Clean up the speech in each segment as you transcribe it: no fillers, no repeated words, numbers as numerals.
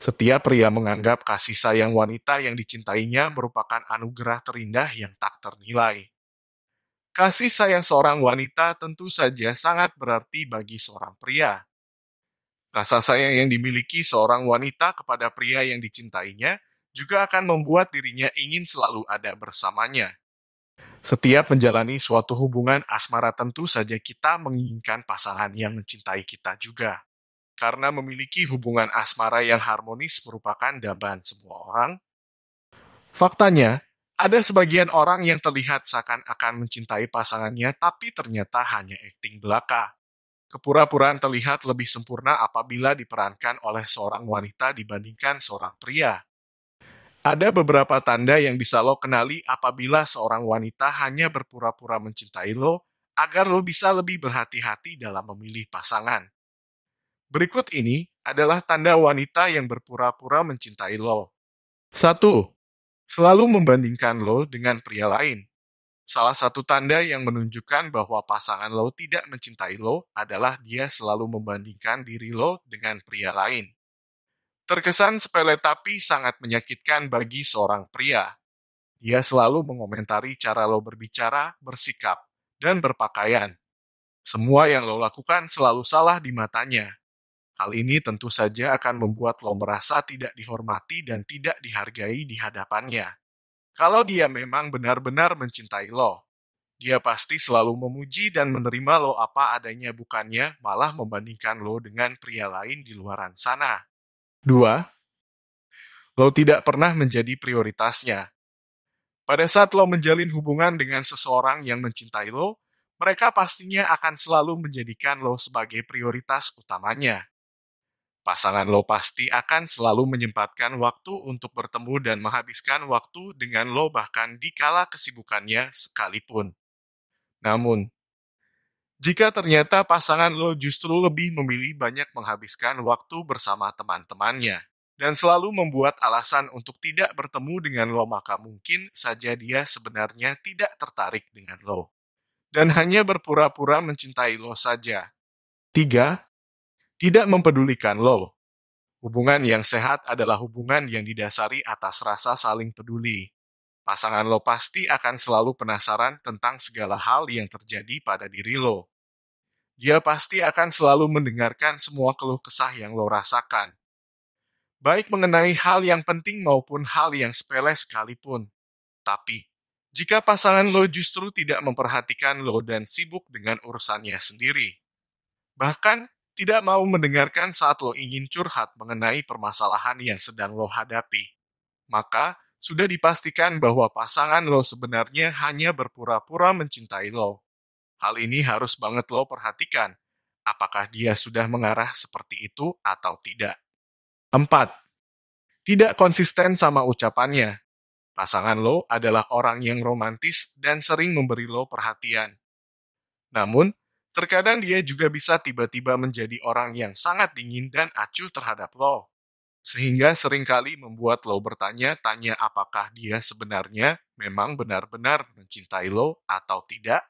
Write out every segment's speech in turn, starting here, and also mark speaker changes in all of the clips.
Speaker 1: Setiap pria menganggap kasih sayang wanita yang dicintainya merupakan anugerah terindah yang tak ternilai. Kasih sayang seorang wanita tentu saja sangat berarti bagi seorang pria. Rasa sayang yang dimiliki seorang wanita kepada pria yang dicintainya juga akan membuat dirinya ingin selalu ada bersamanya. Setiap menjalani suatu hubungan asmara tentu saja kita menginginkan pasangan yang mencintai kita juga. Karena memiliki hubungan asmara yang harmonis merupakan dambaan semua orang. Faktanya, ada sebagian orang yang terlihat seakan-akan mencintai pasangannya tapi ternyata hanya akting belaka. Kepura-puraan terlihat lebih sempurna apabila diperankan oleh seorang wanita dibandingkan seorang pria. Ada beberapa tanda yang bisa lo kenali apabila seorang wanita hanya berpura-pura mencintai lo, agar lo bisa lebih berhati-hati dalam memilih pasangan. Berikut ini adalah tanda wanita yang berpura-pura mencintai lo. 1. Selalu membandingkan lo dengan pria lain. Salah satu tanda yang menunjukkan bahwa pasangan lo tidak mencintai lo adalah dia selalu membandingkan diri lo dengan pria lain. Terkesan sepele tapi sangat menyakitkan bagi seorang pria. Dia selalu mengomentari cara lo berbicara, bersikap, dan berpakaian. Semua yang lo lakukan selalu salah di matanya. Hal ini tentu saja akan membuat lo merasa tidak dihormati dan tidak dihargai di hadapannya. Kalau dia memang benar-benar mencintai lo, dia pasti selalu memuji dan menerima lo apa adanya, bukannya malah membandingkan lo dengan pria lain di luaran sana. 2. Lo tidak pernah menjadi prioritasnya. Pada saat lo menjalin hubungan dengan seseorang yang mencintai lo, mereka pastinya akan selalu menjadikan lo sebagai prioritas utamanya. Pasangan lo pasti akan selalu menyempatkan waktu untuk bertemu dan menghabiskan waktu dengan lo bahkan di kala kesibukannya sekalipun. Namun, jika ternyata pasangan lo justru lebih memilih banyak menghabiskan waktu bersama teman-temannya dan selalu membuat alasan untuk tidak bertemu dengan lo, maka mungkin saja dia sebenarnya tidak tertarik dengan lo dan hanya berpura-pura mencintai lo saja. 3. Tidak mempedulikan lo. Hubungan yang sehat adalah hubungan yang didasari atas rasa saling peduli. Pasangan lo pasti akan selalu penasaran tentang segala hal yang terjadi pada diri lo. Dia pasti akan selalu mendengarkan semua keluh kesah yang lo rasakan, baik mengenai hal yang penting maupun hal yang sepele sekalipun. Tapi, jika pasangan lo justru tidak memperhatikan lo dan sibuk dengan urusannya sendiri, bahkan tidak mau mendengarkan saat lo ingin curhat mengenai permasalahan yang sedang lo hadapi, maka sudah dipastikan bahwa pasangan lo sebenarnya hanya berpura-pura mencintai lo. Hal ini harus banget lo perhatikan. Apakah dia sudah mengarah seperti itu atau tidak? 4. Tidak konsisten sama ucapannya. Pasangan lo adalah orang yang romantis dan sering memberi lo perhatian. Namun, terkadang dia juga bisa tiba-tiba menjadi orang yang sangat dingin dan acuh terhadap lo. Sehingga seringkali membuat lo bertanya-tanya apakah dia sebenarnya memang benar-benar mencintai lo atau tidak.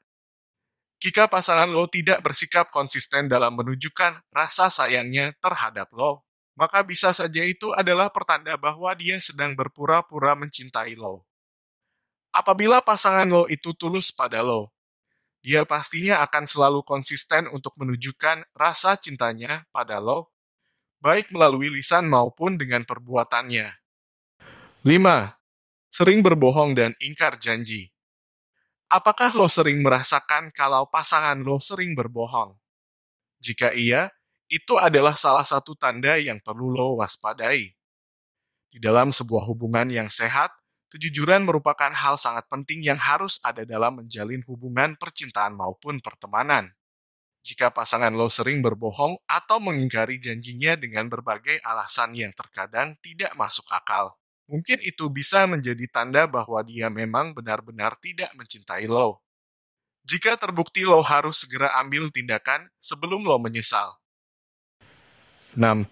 Speaker 1: Jika pasangan lo tidak bersikap konsisten dalam menunjukkan rasa sayangnya terhadap lo, maka bisa saja itu adalah pertanda bahwa dia sedang berpura-pura mencintai lo. Apabila pasangan lo itu tulus pada lo, dia pastinya akan selalu konsisten untuk menunjukkan rasa cintanya pada lo, baik melalui lisan maupun dengan perbuatannya. 5. Sering berbohong dan ingkar janji. Apakah lo sering merasakan kalau pasangan lo sering berbohong? Jika iya, itu adalah salah satu tanda yang perlu lo waspadai. Di dalam sebuah hubungan yang sehat, kejujuran merupakan hal sangat penting yang harus ada dalam menjalin hubungan percintaan maupun pertemanan. Jika pasangan lo sering berbohong atau mengingkari janjinya dengan berbagai alasan yang terkadang tidak masuk akal, mungkin itu bisa menjadi tanda bahwa dia memang benar-benar tidak mencintai lo. Jika terbukti, lo harus segera ambil tindakan sebelum lo menyesal. 6.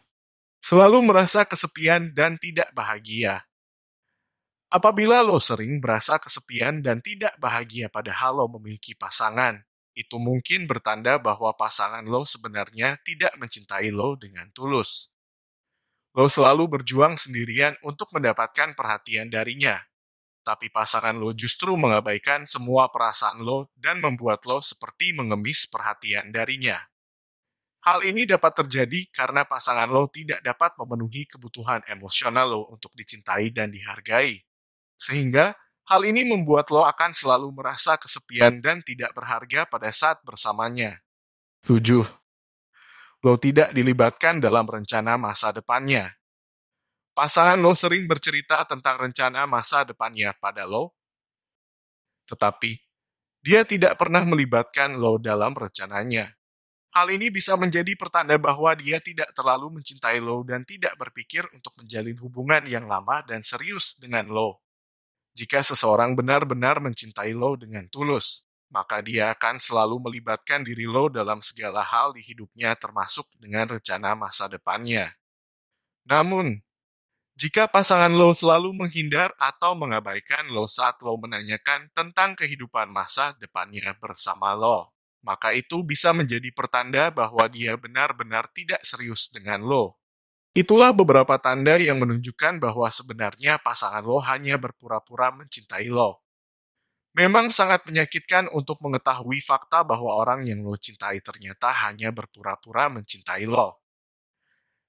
Speaker 1: Selalu merasa kesepian dan tidak bahagia. Apabila lo sering merasa kesepian dan tidak bahagia padahal lo memiliki pasangan, itu mungkin bertanda bahwa pasangan lo sebenarnya tidak mencintai lo dengan tulus. Lo selalu berjuang sendirian untuk mendapatkan perhatian darinya, tapi pasangan lo justru mengabaikan semua perasaan lo dan membuat lo seperti mengemis perhatian darinya. Hal ini dapat terjadi karena pasangan lo tidak dapat memenuhi kebutuhan emosional lo untuk dicintai dan dihargai. Sehingga, hal ini membuat lo akan selalu merasa kesepian dan tidak berharga pada saat bersamanya. 7. Lo tidak dilibatkan dalam rencana masa depannya. Pasangan lo sering bercerita tentang rencana masa depannya pada lo, tetapi dia tidak pernah melibatkan lo dalam rencananya. Hal ini bisa menjadi pertanda bahwa dia tidak terlalu mencintai lo dan tidak berpikir untuk menjalin hubungan yang lama dan serius dengan lo. Jika seseorang benar-benar mencintai lo dengan tulus, maka dia akan selalu melibatkan diri lo dalam segala hal di hidupnya termasuk dengan rencana masa depannya. Namun, jika pasangan lo selalu menghindar atau mengabaikan lo saat lo menanyakan tentang kehidupan masa depannya bersama lo, maka itu bisa menjadi pertanda bahwa dia benar-benar tidak serius dengan lo. Itulah beberapa tanda yang menunjukkan bahwa sebenarnya pasangan lo hanya berpura-pura mencintai lo. Memang sangat menyakitkan untuk mengetahui fakta bahwa orang yang lo cintai ternyata hanya berpura-pura mencintai lo.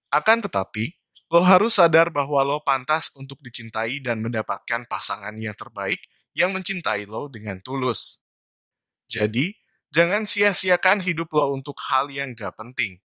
Speaker 1: Akan tetapi, lo harus sadar bahwa lo pantas untuk dicintai dan mendapatkan pasangan yang terbaik yang mencintai lo dengan tulus. Jadi, jangan sia-siakan hidup lo untuk hal yang gak penting.